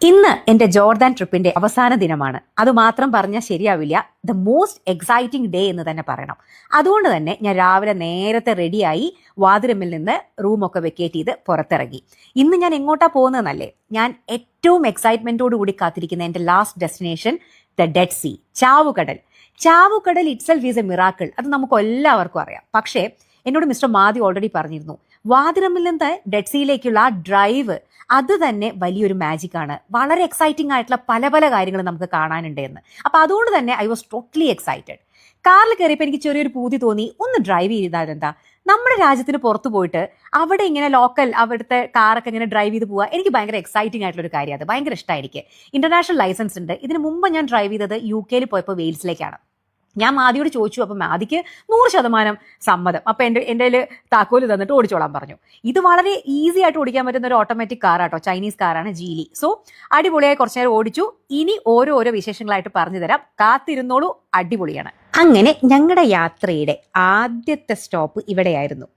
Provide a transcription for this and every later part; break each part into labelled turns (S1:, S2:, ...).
S1: ഇന്ന് എൻ്റെ ജോർദാൻ ട്രിപ്പിന്റെ അവസാന ദിനമാണ്. അതുമാത്രം പറഞ്ഞാൽ ശരിയാവില്ല. ദ മോസ്റ്റ് എക്സൈറ്റിംഗ് ഡേ എന്ന് തന്നെ പറയണം. അതുകൊണ്ട് തന്നെ ഞാൻ രാവിലെ നേരത്തെ റെഡിയായി വാതിരമ്മിൽ നിന്ന് റൂമൊക്കെ വെക്കേറ്റ് ചെയ്ത് പുറത്തിറങ്ങി. ഇന്ന് ഞാൻ എങ്ങോട്ടാ പോകുന്നതെന്നല്ലേ, ഞാൻ ഏറ്റവും എക്സൈറ്റ്മെന്റോട് കൂടി കാത്തിരിക്കുന്ന എൻ്റെ last destination the Dead Sea, ചാവുകടൽ. ചാവുകടൽ ഇറ്റ്സെൽഫ് ഈസ് എ മിറാക്കിൾ. അത് നമുക്ക് എല്ലാവർക്കും അറിയാം. പക്ഷേ എന്നോട് മിസ്റ്റർ മാതി ഓൾറെഡി പറഞ്ഞിരുന്നു, വാതിരമ്മിൽ നിന്ന് ഡെഡ് സീയിലേക്കുള്ള ആ ഡ്രൈവ് അത് തന്നെ വലിയൊരു മാജിക് ആണ്. വളരെ എക്സൈറ്റിംഗ് ആയിട്ടുള്ള പല പല കാര്യങ്ങൾ നമുക്ക് കാണാനുണ്ട് എന്ന്. അപ്പൊ അതുകൊണ്ട് തന്നെ ഐ വാസ് ടോട്ടലി എക്സൈറ്റഡ്. കാറിൽ കയറിയപ്പോൾ എനിക്ക് ചെറിയൊരു പൂതി തോന്നി, ഒന്ന് ഡ്രൈവ് ചെയ്താൽ എന്താ, നമ്മുടെ രാജ്യത്തിന് പുറത്തു പോയിട്ട് അവിടെ ഇങ്ങനെ ലോക്കൽ അവിടുത്തെ കാറൊക്കെ ഇങ്ങനെ ഡ്രൈവ് ചെയ്ത് പോവുക. എനിക്ക് ഭയങ്കര എക്സൈറ്റിംഗ് ആയിട്ടുള്ള ഒരു കാര്യം, അത് ഭയങ്കര ഇഷ്ടമായി. എനിക്ക് ഇന്റർനാഷണൽ ലൈസൻസ് ഉണ്ട്. ഇതിന് മുമ്പ് ഞാൻ ഡ്രൈവ് ചെയ്തത് UK പോയപ്പോൾ വെയിൽസിലേക്കാണ്. ഞാൻ മാദിയോട് ചോദിച്ചു, അപ്പം മാദിക്ക് 100% സമ്മതം. അപ്പം എൻ്റെ താക്കോല് തന്നിട്ട് ഓടിച്ചോളാൻ പറഞ്ഞു. ഇത് വളരെ ഈസി ആയിട്ട് ഓടിക്കാൻ പറ്റുന്ന ഒരു ഓട്ടോമാറ്റിക് കാറാട്ടോ, ചൈനീസ് കാറാണ്, ജീലി. സോ അടിപൊളിയായി കുറച്ചു നേരം ഓടിച്ചു. ഇനി ഓരോ വിശേഷങ്ങളായിട്ട് പറഞ്ഞു തരാം, കാത്തിരുന്നോളൂ, അടിപൊളിയാണ്. അങ്ങനെ ഞങ്ങളുടെ യാത്രയുടെ ആദ്യത്തെ സ്റ്റോപ്പ് ഇവിടെയായിരുന്നു.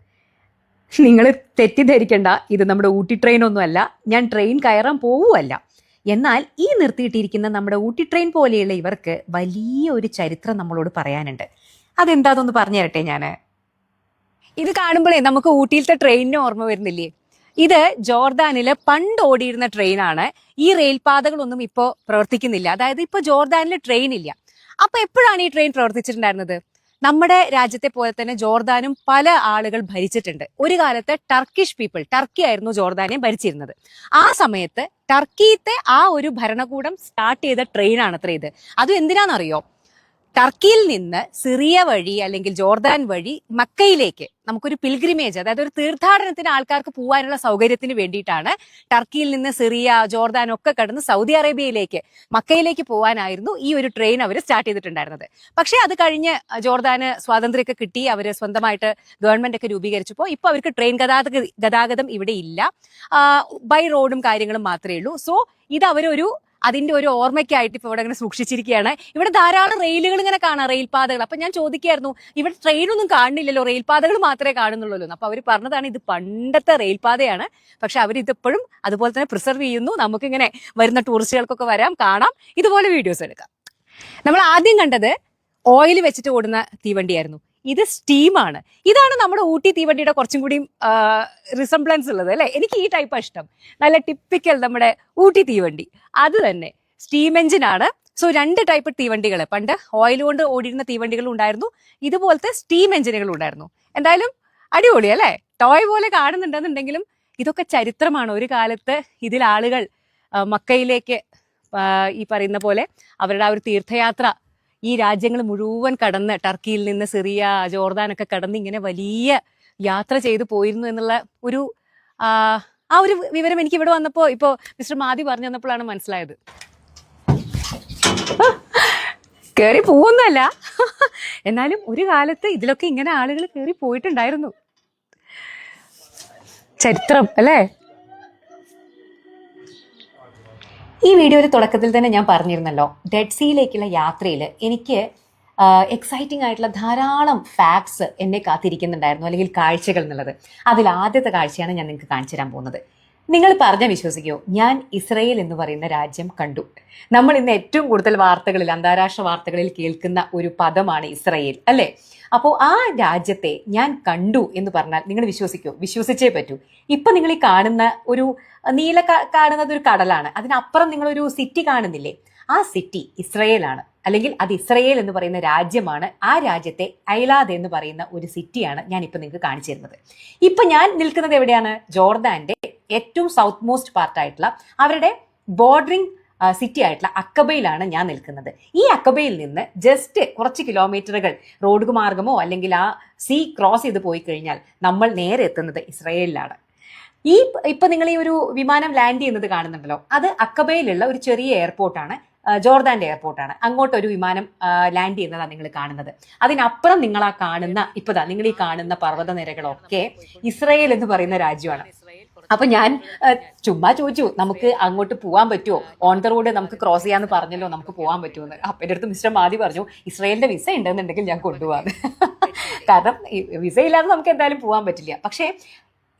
S1: നിങ്ങൾ തെറ്റിദ്ധരിക്കണ്ട, ഇത് നമ്മുടെ ഊട്ടി ട്രെയിൻ ഒന്നുമല്ല. ഞാൻ ട്രെയിൻ കയറാൻ പോവുമല്ല. എന്നാൽ ഈ നിർത്തിയിട്ടിരിക്കുന്ന നമ്മുടെ ഊട്ടി ട്രെയിൻ പോലെയുള്ള ഇവർക്ക് വലിയ ഒരു ചരിത്രം നമ്മളോട് പറയാനുണ്ട്. അതെന്താതൊന്ന് പറഞ്ഞു തരട്ടെ ഞാൻ. ഇത് കാണുമ്പോഴേ നമുക്ക് ഊട്ടിയിലത്തെ ട്രെയിനിനെ ഓർമ്മ വരുന്നില്ലേ? ഇത് ജോർദാനില് പണ്ട് ഓടിയിരുന്ന ട്രെയിനാണ്. ഈ റെയിൽപാതകളൊന്നും ഇപ്പോൾ പ്രവർത്തിക്കുന്നില്ല. അതായത് ഇപ്പോൾ ജോർദാനിൽ ട്രെയിൻ ഇല്ല. അപ്പൊ എപ്പോഴാണ് ഈ ട്രെയിൻ പ്രവർത്തിച്ചിട്ടുണ്ടായിരുന്നത്? നമ്മുടെ രാജ്യത്തെ പോലെ തന്നെ ജോർദാനും പല ആളുകൾ ഭരിച്ചിട്ടുണ്ട്. ഒരു കാലത്ത് ടർക്കിഷ് പീപ്പിൾ, ടർക്കി ആയിരുന്നു ജോർദാനെ ഭരിച്ചിരുന്നത്. ആ സമയത്ത് ടർക്കിയിലത്തെ ആ ഒരു ഭരണകൂടം സ്റ്റാർട്ട് ചെയ്ത ട്രെയിനാണത്രേ ഇത്. അതും എന്തിനാണെന്നറിയോ? ടർക്കിയിൽ നിന്ന് സിറിയ വഴി അല്ലെങ്കിൽ ജോർദാൻ വഴി മക്കയിലേക്ക് നമുക്കൊരു പിൽഗ്രിമേജ്, അതായത് ഒരു തീർത്ഥാടനത്തിന് ആൾക്കാർക്ക് പോകാനുള്ള സൗകര്യത്തിന് വേണ്ടിയിട്ടാണ് ടർക്കിയിൽ നിന്ന് സിറിയ, ജോർദാൻ ഒക്കെ കടന്ന് സൗദി അറേബ്യയിലേക്ക്, മക്കയിലേക്ക് പോകാനായിരുന്നു ഈ ഒരു ട്രെയിൻ അവർ സ്റ്റാർട്ട് ചെയ്തിട്ടുണ്ടായിരുന്നത്. പക്ഷേ അത് കഴിഞ്ഞ് ജോർദാന് സ്വാതന്ത്ര്യമൊക്കെ കിട്ടി, അവർ സ്വന്തമായിട്ട് ഗവൺമെന്റ് ഒക്കെ രൂപീകരിച്ചപ്പോൾ ഇപ്പോൾ അവർക്ക് ട്രെയിൻ ഗതാഗതം ഇവിടെ ഇല്ല. ബൈ റോഡും കാര്യങ്ങളും മാത്രമേ ഉള്ളൂ. സോ ഇത് അവരൊരു അതിന്റെ ഒരു ഓർമ്മയ്ക്കായിട്ട് ഇപ്പോൾ ഇവിടെ ഇങ്ങനെ സൂക്ഷിച്ചിരിക്കുകയാണ്. ഇവിടെ ധാരാളം റെയിലുകൾ ഇങ്ങനെ കാണാം, റെയിൽപാതകൾ. അപ്പൊ ഞാൻ ചോദിക്കായിരുന്നു, ഇവിടെ ട്രെയിനൊന്നും കാണുന്നില്ലല്ലോ, റെയിൽപാതകൾ മാത്രമേ കാണുന്നുള്ളൂ. അപ്പൊ അവർ പറഞ്ഞതാണ്, ഇത് പണ്ടത്തെ റെയിൽപാതയാണ്, പക്ഷെ അവരിതിപ്പോഴും അതുപോലെ തന്നെ പ്രിസർവ് ചെയ്യുന്നു. നമുക്കിങ്ങനെ വരുന്ന ടൂറിസ്റ്റുകൾക്കൊക്കെ വരാം, കാണാം, ഇതുപോലെ വീഡിയോസ് എടുക്കാം. നമ്മൾ ആദ്യം കണ്ടത് ഓയിൽ വെച്ചിട്ട് ഓടുന്ന തീവണ്ടിയായിരുന്നു. ഇത് സ്റ്റീമാണ്. ഇതാണ് നമ്മുടെ ഊട്ടി തീവണ്ടിയുടെ കുറച്ചും കൂടി റിസംബ്ലൻസ് ഉള്ളത് അല്ലെ. എനിക്ക് ഈ ടൈപ്പാണ് ഇഷ്ടം. നല്ല ടിപ്പിക്കൽ നമ്മുടെ ഊട്ടി തീവണ്ടി. അത് തന്നെ സ്റ്റീം എഞ്ചിനാണ്. സോ 2 ടൈപ്പ് തീവണ്ടികൾ, പണ്ട് ഓയിൽ കൊണ്ട് ഓടിയിരുന്ന തീവണ്ടികളും ഉണ്ടായിരുന്നു, ഇതുപോലത്തെ സ്റ്റീം എഞ്ചിനുകളും ഉണ്ടായിരുന്നു. എന്തായാലും അടിപൊളി അല്ലേ? ടോയ് പോലെ കാണുന്നുണ്ടെന്നുണ്ടെങ്കിലും ഇതൊക്കെ ചരിത്രമാണ്. ഒരു കാലത്ത് ഇതിൽ ആളുകൾ മക്കയിലേക്ക് ഈ പറയുന്ന പോലെ അവരുടെ ആ ഒരു തീർത്ഥയാത്ര ഈ രാജ്യങ്ങൾ മുഴുവൻ കടന്ന്, ടർക്കിയിൽ നിന്ന് സിറിയ, ജോർദാനൊക്കെ കടന്ന് ഇങ്ങനെ വലിയ യാത്ര ചെയ്തു പോയിരുന്നു എന്നുള്ള ഒരു ആ ഒരു വിവരം എനിക്ക് ഇവിടെ വന്നപ്പോൾ, ഇപ്പോൾ മിസ്റ്റർ മാതി പറഞ്ഞു തന്നപ്പോഴാണ് മനസ്സിലായത്. കയറി പോകുന്നല്ല, എന്നാലും ഒരു കാലത്ത് ഇതിലൊക്കെ ഇങ്ങനെ ആളുകൾ കയറി പോയിട്ടുണ്ടായിരുന്നു. ചരിത്രം അല്ലേ? ഈ വീഡിയോയുടെ തുടക്കത്തിൽ തന്നെ ഞാൻ പറഞ്ഞിരുന്നല്ലോ, ഡെഡ് സീയിലേക്കുള്ള യാത്രയിൽ എനിക്ക് എക്സൈറ്റിംഗ് ആയിട്ടുള്ള ധാരാളം ഫാക്ട്സ് എന്നെ കാത്തിരിക്കുന്നുണ്ടായിരുന്നു, അല്ലെങ്കിൽ കാഴ്ചകൾ എന്നുള്ളത്. അതിൽ ആദ്യത്തെ കാഴ്ചയാണ് ഞാൻ നിങ്ങൾക്ക് കാണിച്ചു തരാൻ പോകുന്നത്. നിങ്ങൾ പറഞ്ഞാൽ വിശ്വസിക്കുമോ, ഞാൻ ഇസ്രയേൽ എന്ന് പറയുന്ന രാജ്യം കണ്ടു. നമ്മൾ ഇന്ന് ഏറ്റവും കൂടുതൽ വാർത്തകളിൽ, അന്താരാഷ്ട്ര വാർത്തകളിൽ കേൾക്കുന്ന ഒരു പദമാണ് ഇസ്രയേൽ അല്ലേ? അപ്പോൾ ആ രാജ്യത്തെ ഞാൻ കണ്ടു എന്ന് പറഞ്ഞാൽ നിങ്ങൾ വിശ്വസിക്കുമോ? വിശ്വസിച്ചേ പറ്റൂ. ഇപ്പൊ നിങ്ങൾ ഈ കാണുന്ന ഒരു നീല കാണുന്നത് ഒരു കടലാണ്, അതിനപ്പുറം നിങ്ങളൊരു സിറ്റി കാണുന്നില്ലേ? ആ സിറ്റി ഇസ്രയേലാണ്, അല്ലെങ്കിൽ അത് ഇസ്രയേൽ എന്ന് പറയുന്ന രാജ്യമാണ്. ആ രാജ്യത്തെ ഐലാദ് എന്ന് പറയുന്ന ഒരു സിറ്റിയാണ് ഞാൻ ഇപ്പൊ നിങ്ങൾക്ക് കാണിച്ചു തരുന്നത്. ഇപ്പൊ ഞാൻ നിൽക്കുന്നത് എവിടെയാണ്? ജോർദാന്റെ ഏറ്റവും സൗത്ത് മോസ്റ്റ് പാർട്ടായിട്ടുള്ള അവരുടെ ബോർഡറിംഗ് സിറ്റി ആയിട്ടുള്ള അക്കബയിലാണ് ഞാൻ നിൽക്കുന്നത്. ഈ അക്കബയിൽ നിന്ന് ജസ്റ്റ് കുറച്ച് കിലോമീറ്ററുകൾ റോഡ് മാർഗമോ അല്ലെങ്കിൽ ആ സീ ക്രോസ് ചെയ്ത് പോയി കഴിഞ്ഞാൽ നമ്മൾ നേരെ എത്തുന്നത് ഇസ്രയേലിലാണ്. ഇപ്പൊ നിങ്ങൾ ഈ ഒരു വിമാനം ലാൻഡ് ചെയ്യുന്നത് കാണുന്നുണ്ടല്ലോ, അത് അക്കബയിലുള്ള ഒരു ചെറിയ എയർപോർട്ടാണ്, ജോർദാന്റെ എയർപോർട്ടാണ്. അങ്ങോട്ടൊരു വിമാനം ലാൻഡ് ചെയ്യുന്നതാണ് നിങ്ങൾ കാണുന്നത്. അതിനപ്പുറം നിങ്ങൾ ആ കാണുന്ന, നിങ്ങൾ ഈ കാണുന്ന പർവ്വതനിരകളൊക്കെ ഇസ്രയേൽ എന്ന് പറയുന്ന രാജ്യമാണ്. അപ്പൊ ഞാൻ ചുമ്മാ ചോദിച്ചു, നമുക്ക് അങ്ങോട്ട് പോകാൻ പറ്റുമോ? ഓൺ ദ റോഡ് നമുക്ക് ക്രോസ് ചെയ്യാന്ന് പറഞ്ഞല്ലോ, നമുക്ക് പോകാൻ പറ്റുമെന്ന്. അപ്പൊ എൻ്റെ അടുത്ത് മിസ്റ്റർ മാതി പറഞ്ഞു, ഇസ്രയേലിന്റെ വിസ ഉണ്ടെന്നുണ്ടെങ്കിൽ ഞാൻ കൊണ്ടുപോകാന്ന്. കാരണം വിസ ഇല്ലാതെ നമുക്ക് എന്തായാലും പോകാൻ പറ്റില്ല. പക്ഷേ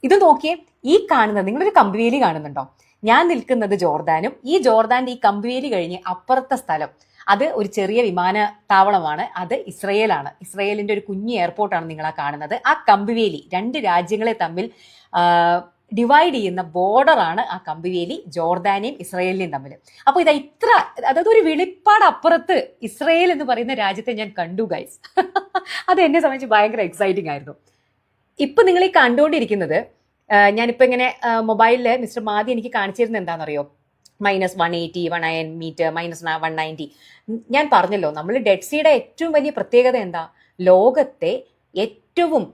S1: ഇത് നോക്കിയേ, ഈ കാണുന്നത്, നിങ്ങളൊരു കമ്പിവേലി കാണുന്നുണ്ടോ? ഞാൻ നിൽക്കുന്നത് ജോർദാനും, ഈ ജോർദാന്റെ ഈ കമ്പിവേലി കഴിഞ്ഞ് അപ്പുറത്തെ സ്ഥലം അത് ഒരു ചെറിയ വിമാനത്താവളമാണ്, അത് ഇസ്രയേലാണ്. ഇസ്രയേലിന്റെ ഒരു കുഞ്ഞു എയർപോർട്ടാണ് നിങ്ങൾ ആ കാണുന്നത്. ആ കമ്പിവേലി 2 രാജ്യങ്ങളെ തമ്മിൽ ഡിവൈഡ് ചെയ്യുന്ന ബോർഡറാണ് ആ കമ്പിവേലി, ജോർദാനെയും ഇസ്രയേലിനെയും തമ്മിൽ. അപ്പോൾ ഇതാ ഇത്ര, അതായത് ഒരു വെളിപ്പാട് അപ്പുറത്ത് ഇസ്രയേൽ എന്ന് പറയുന്ന രാജ്യത്തെ ഞാൻ കണ്ടു ഗൈസ്. അത് എന്നെ സംബന്ധിച്ച് ഭയങ്കര എക്സൈറ്റിംഗ് ആയിരുന്നു. ഇപ്പൊ നിങ്ങൾ ഈ കണ്ടുകൊണ്ടിരിക്കുന്നത്, ഞാനിപ്പോ ഇങ്ങനെ മൊബൈലിൽ മിസ്റ്റർ മാദി എനിക്ക് കാണിച്ചിരുന്നത് എന്താണെന്നറിയോ, -180 190 മീറ്റർ, -190. ഞാൻ പറഞ്ഞല്ലോ, നമ്മൾ ഡെഡ് സീയുടെ ഏറ്റവും വലിയ പ്രത്യേകത എന്താ, ലോകത്തെ ഏറ്റവും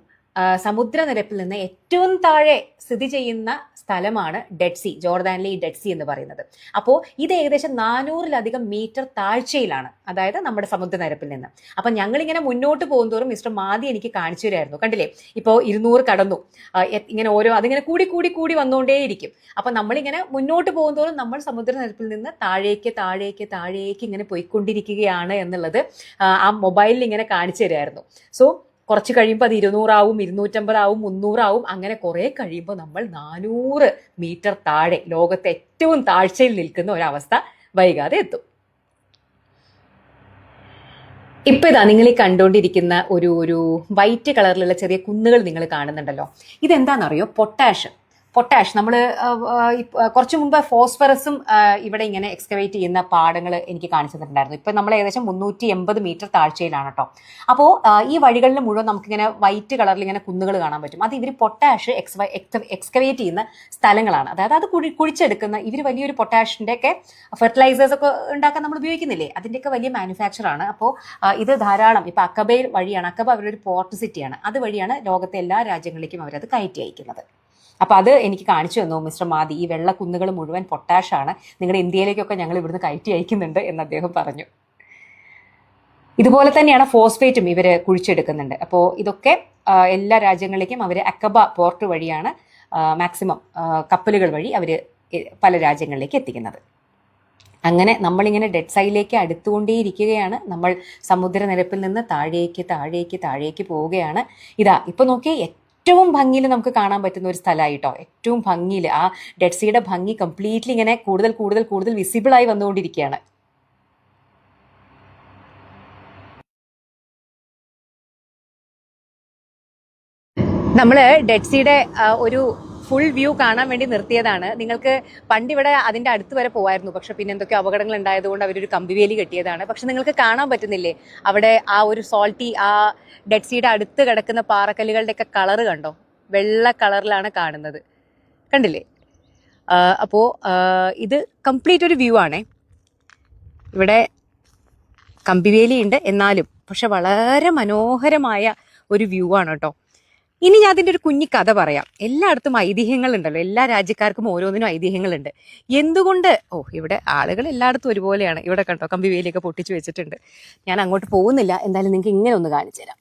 S1: സമുദ്രനിരപ്പിൽ നിന്ന് ഏറ്റവും താഴെ സ്ഥിതി ചെയ്യുന്ന സ്ഥലമാണ് ഡെഡ് സീ, ജോർദാനിലെ ഈ ഡെഡ് സീ എന്ന് പറയുന്നത്. അപ്പോൾ ഇത് ഏകദേശം 400-ലധികം മീറ്റർ താഴ്ചയിലാണ്, അതായത് നമ്മുടെ സമുദ്രനിരപ്പിൽ നിന്ന്. അപ്പം ഞങ്ങളിങ്ങനെ മുന്നോട്ട് പോകുന്തോറും മിസ്റ്റർ മാദി എനിക്ക് കാണിച്ചു തരായിരുന്നു. കണ്ടില്ലേ, ഇപ്പോൾ 200 കടന്നു, ഇങ്ങനെ അതിങ്ങനെ കൂടി വന്നുകൊണ്ടേയിരിക്കും. അപ്പം നമ്മളിങ്ങനെ മുന്നോട്ട് പോകുന്തോറും നമ്മൾ സമുദ്രനിരപ്പിൽ നിന്ന് താഴേക്ക് ഇങ്ങനെ പോയിക്കൊണ്ടിരിക്കുകയാണ് എന്നുള്ളത് ആ മൊബൈലിൽ ഇങ്ങനെ കാണിച്ചു തരായിരുന്നു. സോ കുറച്ച് കഴിയുമ്പോൾ അത് 200 ആവും, 250 ആവും, 300 ആവും. അങ്ങനെ കുറെ കഴിയുമ്പോൾ നമ്മൾ 400 മീറ്റർ താഴെ, ലോകത്തെ ഏറ്റവും താഴ്ചയിൽ നിൽക്കുന്ന ഒരവസ്ഥ വൈകാതെ എത്തും. ഇപ്പൊ ഇതാ നിങ്ങൾ ഈ കണ്ടുകൊണ്ടിരിക്കുന്ന ഒരു വൈറ്റ് കളറിലുള്ള ചെറിയ കുന്നുകൾ നിങ്ങൾ കാണുന്നുണ്ടല്ലോ, ഇതെന്താണെന്നറിയോ, പൊട്ടാഷ്. നമ്മൾ കുറച്ച് മുമ്പ് ഫോസ്ഫറസും ഇവിടെ ഇങ്ങനെ എക്സ്കവേറ്റ് ചെയ്യുന്ന പാടങ്ങൾ എനിക്ക് കാണിച്ചു തന്നിട്ടുണ്ടായിരുന്നു. ഇപ്പം നമ്മൾ ഏകദേശം 380 മീറ്റർ താഴ്ചയിലാണ് കേട്ടോ. അപ്പോൾ ഈ വഴികളിൽ മുഴുവൻ നമുക്കിങ്ങനെ വൈറ്റ് കളറിൽ ഇങ്ങനെ കുന്നുകൾ കാണാൻ പറ്റും. അത് ഇവർ പൊട്ടാഷ് എക്സ്കവേറ്റ് ചെയ്യുന്ന സ്ഥലങ്ങളാണ്. അതായത് അത് കുഴിച്ചെടുക്കുന്ന, ഇവർ വലിയൊരു പൊട്ടാഷിൻ്റെ ഒക്കെ ഫെർട്ടിലൈസേഴ്സ് ഒക്കെ ഉണ്ടാക്കാൻ നമ്മൾ ഉപയോഗിക്കുന്നില്ലേ, അതിൻ്റെയൊക്കെ വലിയ മാനുഫാക്ചറാണ്. അപ്പോൾ ഇത് ധാരാളം, ഇപ്പം അക്കബയിൽ വഴിയാണ്, അക്കബ അവരൊരു പോർട്ട് സിറ്റിയാണ്, അതുവഴിയാണ് ലോകത്തെ എല്ലാ രാജ്യങ്ങളിലേക്കും അവരത് കയറ്റി അയക്കുന്നത്. അപ്പോൾ അത് എനിക്ക് കാണിച്ചു തന്നു മിസ്റ്റർ മാദി. ഈ വെള്ള കുന്നുകൾ മുഴുവൻ പൊട്ടാഷാണ്, നിങ്ങളുടെ ഇന്ത്യയിലേക്കൊക്കെ ഞങ്ങൾ ഇവിടുന്ന് കയറ്റി അയക്കുന്നുണ്ട് എന്ന് അദ്ദേഹം പറഞ്ഞു. ഇതുപോലെ തന്നെയാണ് ഫോസ്ഫേറ്റും ഇവർ കുഴിച്ചെടുക്കുന്നുണ്ട്. അപ്പോൾ ഇതൊക്കെ എല്ലാ രാജ്യങ്ങളിലേക്കും അവർ അക്കബ പോർട്ട് വഴിയാണ് മാക്സിമം കപ്പലുകൾ വഴി അവർ പല രാജ്യങ്ങളിലേക്ക് എത്തിക്കുന്നത്. അങ്ങനെ നമ്മളിങ്ങനെ ഡെഡ് സൈഡിലേക്ക് അടുത്തുകൊണ്ടേയിരിക്കുകയാണ്. നമ്മൾ സമുദ്രനിരപ്പിൽ നിന്ന് താഴേക്ക് പോവുകയാണ്. ഇതാ ഇപ്പൊ നോക്കി, ഏറ്റവും ഭംഗിയിൽ നമുക്ക് കാണാൻ പറ്റുന്ന ഒരു സ്ഥലമായിട്ടോ, ഏറ്റവും ഭംഗിയിൽ ആ ഡെഡ് സീയുടെ ഭംഗി കംപ്ലീറ്റ്ലി ഇങ്ങനെ കൂടുതൽ വിസിബിൾ ആയി വന്നുകൊണ്ടിരിക്കുകയാണ്. നമ്മള് ഡെഡ് സീയുടെ ഒരു ഫുൾ വ്യൂ കാണാൻ വേണ്ടി നിർത്തിയതാണ്. നിങ്ങൾക്ക് പണ്ട് ഇവിടെ അതിന്റെ അടുത്ത് വരെ പോവായിരുന്നു, പക്ഷെ പിന്നെ എന്തൊക്കെയോ അപകടങ്ങൾ ഉണ്ടായതുകൊണ്ട് അവരൊരു കമ്പിവേലി കെട്ടിയതാണ്. പക്ഷെ നിങ്ങൾക്ക് കാണാൻ പറ്റുന്നില്ലേ, അവിടെ ആ ഒരു സോൾട്ടി, ആ ഡെഡ് സീയുടെ അടുത്ത് കിടക്കുന്ന പാറക്കല്ലുകളുടെ ഒക്കെ കളറ് കണ്ടോ, വെള്ള കളറിലാണ് കാണുന്നത്, കണ്ടില്ലേ? അപ്പോൾ ഇത് കംപ്ലീറ്റ് ഒരു വ്യൂ ആണേ. ഇവിടെ കമ്പിവേലി ഉണ്ട് എന്നാലും, പക്ഷെ വളരെ മനോഹരമായ ഒരു വ്യൂ ആണ് കേട്ടോ. ഇനി ഞാൻ അതിൻ്റെ ഒരു കുഞ്ഞി കഥ പറയാം. എല്ലായിടത്തും ഐതിഹ്യങ്ങളുണ്ടല്ലോ, എല്ലാ രാജ്യക്കാർക്കും ഓരോന്നിനും ഐതിഹ്യങ്ങളുണ്ട്. എന്തുകൊണ്ട് ഇവിടെ ആളുകൾ എല്ലായിടത്തും ഒരുപോലെയാണ്. ഇവിടെ കണ്ടോ, കമ്പിവേലിയൊക്കെ പൊട്ടിച്ചു വെച്ചിട്ടുണ്ട്. ഞാൻ അങ്ങോട്ട് പോകുന്നില്ല, എന്തായാലും നിങ്ങൾക്ക് ഇങ്ങനെ ഒന്ന് കാണിച്ചു തരാം.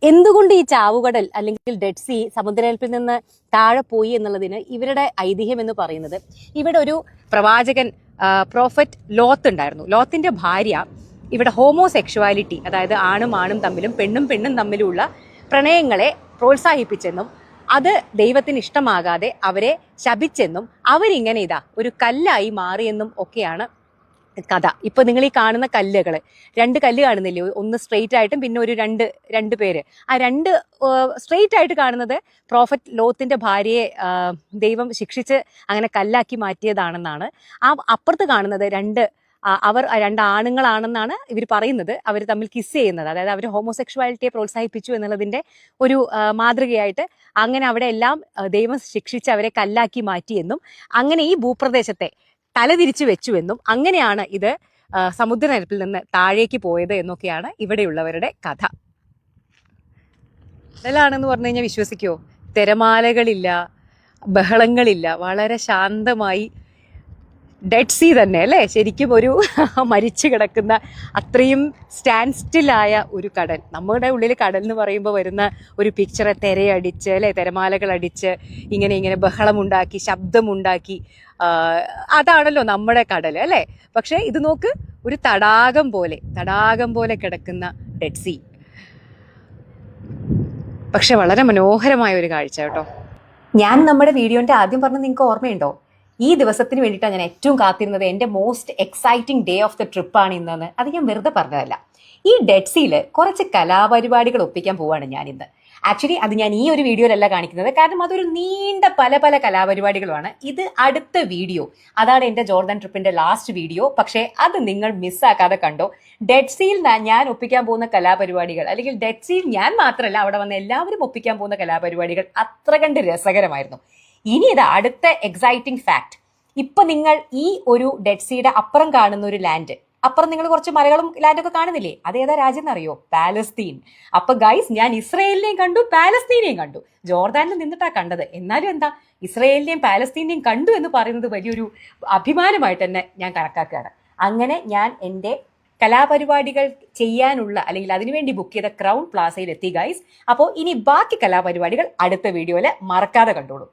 S1: എന്തുകൊണ്ട് ഈ ചാവുകടൽ അല്ലെങ്കിൽ ഡെഡ് സീ സമുദ്രനിരപ്പിൽ നിന്ന് താഴെ പോയി എന്നുള്ളതിന് ഇവരുടെ ഐതിഹ്യം എന്ന് പറയുന്നത്, ഇവിടെ ഒരു പ്രവാചകൻ പ്രോഫറ്റ് ലോത്ത് ഉണ്ടായിരുന്നു. ലോത്തിന്റെ ഭാര്യ ഇവിടെ ഹോമോസെക്ഷുവാലിറ്റി, അതായത് ആണും തമ്മിലും പെണ്ണും തമ്മിലുള്ള പ്രണയങ്ങളെ പ്രോത്സാഹിപ്പിച്ചെന്നും അത് ദൈവത്തിന് ഇഷ്ടമാകാതെ അവരെ ശപിച്ചെന്നും അവരിങ്ങനെ ഒരു കല്ലായി മാറിയെന്നും ഒക്കെയാണ് കഥ. ഇപ്പൊ നിങ്ങൾ ഈ കാണുന്ന കല്ലുകൾ, 2 കല്ല് കാണുന്നില്ലേ, ഒന്ന് സ്ട്രെയിറ്റ് ആയിട്ടും പിന്നെ ഒരു രണ്ട് പേര്. ആ 2 സ്ട്രെയിറ്റ് ആയിട്ട് കാണുന്നത് പ്രോഫറ്റ് ലോത്തിന്റെ ഭാര്യയെ ദൈവം ശിക്ഷിച്ച് അങ്ങനെ കല്ലാക്കി മാറ്റിയതാണെന്നാണ്. ആ അപ്പുറത്ത് കാണുന്നത് അവർ 2 ആണുങ്ങളാണെന്നാണ് ഇവർ പറയുന്നത്. അവർ തമ്മിൽ കിസ് ചെയ്യുന്നത്, അതായത് അവർ ഹോമോസെക്ഷുവാലിറ്റിയെ പ്രോത്സാഹിപ്പിച്ചു എന്നുള്ളതിന്റെ ഒരു മാതൃകയായിട്ട് അങ്ങനെ അവിടെ എല്ലാം ദൈവം ശിക്ഷിച്ച് അവരെ കല്ലാക്കി മാറ്റിയെന്നും അങ്ങനെ ഈ ഭൂപ്രദേശത്തെ തലതിരിച്ചു വെച്ചുവെന്നും അങ്ങനെയാണ് ഇത് സമുദ്രനിരപ്പിൽ നിന്ന് താഴേക്ക് പോയത് എന്നൊക്കെയാണ് ഇവിടെയുള്ളവരുടെ കഥ. കടലാണെന്ന് പറഞ്ഞു കഴിഞ്ഞാൽ വിശ്വസിക്കുമോ? തിരമാലകളില്ല, ബഹളങ്ങളില്ല, വളരെ ശാന്തമായി ഡെഡ് സീ തന്നെ അല്ലേ, ശരിക്കും ഒരു മരിച്ചു കിടക്കുന്ന അത്രയും സ്റ്റാൻഡ് സ്റ്റില്ലായ ഒരു കടൽ. നമ്മുടെ ഉള്ളിൽ കടൽ എന്ന് പറയുമ്പോൾ വരുന്ന ഒരു പിക്ചറ് തിരയടിച്ച് അല്ലേ, തിരമാലകൾ അടിച്ച് ഇങ്ങനെ ബഹളമുണ്ടാക്കി, ശബ്ദമുണ്ടാക്കി, അതാണല്ലോ നമ്മുടെ കടൽ അല്ലേ. പക്ഷെ ഇത് നോക്ക്, ഒരു തടാകം പോലെ കിടക്കുന്ന ഡെഡ് സീ. പക്ഷെ വളരെ മനോഹരമായ ഒരു കാഴ്ച കേട്ടോ. ഞാൻ നമ്മുടെ വീഡിയോന്റെ ആദ്യം പറഞ്ഞത് നിങ്ങൾക്ക് ഓർമ്മയുണ്ടോ? ഈ ദിവസത്തിന് വേണ്ടിയിട്ടാണ് ഞാൻ ഏറ്റവും കാത്തിരുന്നത്. എൻ്റെ most exciting day of the ട്രിപ്പാണ് ഇന്നെന്ന്. അത് ഞാൻ വെറുതെ പറഞ്ഞതല്ല. ഈ ഡെഡ് സീയിൽ കുറച്ച് കലാപരിപാടികൾ ഒപ്പിക്കാൻ പോവാണ് ഞാൻ ഇന്ന്. ആക്ച്വലി അത് ഞാൻ ഈ ഒരു വീഡിയോയിലല്ല കാണിക്കുന്നത്, കാരണം അതൊരു നീണ്ട പല പല കലാപരിപാടികളുമാണ്. ഇത് അടുത്ത വീഡിയോ, അതാണ് എൻ്റെ ജോർദാൻ ട്രിപ്പിന്റെ ലാസ്റ്റ് വീഡിയോ. പക്ഷേ അത് നിങ്ങൾ മിസ്സാക്കാതെ കണ്ടോ. ഡെഡ് സീയിൽ ഞാൻ ഒപ്പിക്കാൻ പോകുന്ന കലാപരിപാടികൾ, അല്ലെങ്കിൽ ഡെഡ് സീയിൽ ഞാൻ മാത്രമല്ല അവിടെ വന്ന് എല്ലാവരും ഒപ്പിക്കാൻ പോകുന്ന കലാപരിപാടികൾ അത്ര കണ്ട് രസകരമായിരുന്നു. ഇനി ഇത് അടുത്ത എക്സൈറ്റിംഗ് ഫാക്ട്. ഇപ്പൊ നിങ്ങൾ ഈ ഒരു ഡെഡ് സീയുടെ അപ്പുറം കാണുന്ന ഒരു ലാൻഡ്, അപ്പുറം നിങ്ങൾ കുറച്ച് മലകളും ലാൻഡൊക്കെ കാണുന്നില്ലേ, അത് ഏതാ രാജ്യം എന്നറിയോ? പാലസ്തീൻ. അപ്പൊ ഗൈസ്, ഞാൻ ഇസ്രയേലിനെയും കണ്ടു, പാലസ്തീനെയും കണ്ടു. ജോർദാനിൽ നിന്നിട്ടാ കണ്ടത്. എന്നാലും എന്താ, ഇസ്രയേലിനെയും പാലസ്തീനെയും കണ്ടു എന്ന് പറയുന്നത് വലിയൊരു അഭിമാനമായിട്ട് തന്നെ ഞാൻ കണക്കാക്കുകയാണ്. അങ്ങനെ ഞാൻ എൻ്റെ കലാപരിപാടികൾ ചെയ്യാനുള്ള, അല്ലെങ്കിൽ അതിനുവേണ്ടി ബുക്ക് ചെയ്ത ക്രൗൺ പ്ലാസയിൽ എത്തി ഗൈസ്. അപ്പോൾ ഇനി ബാക്കി കലാപരിപാടികൾ അടുത്ത വീഡിയോയിൽ മറക്കാതെ കണ്ടോളൂ.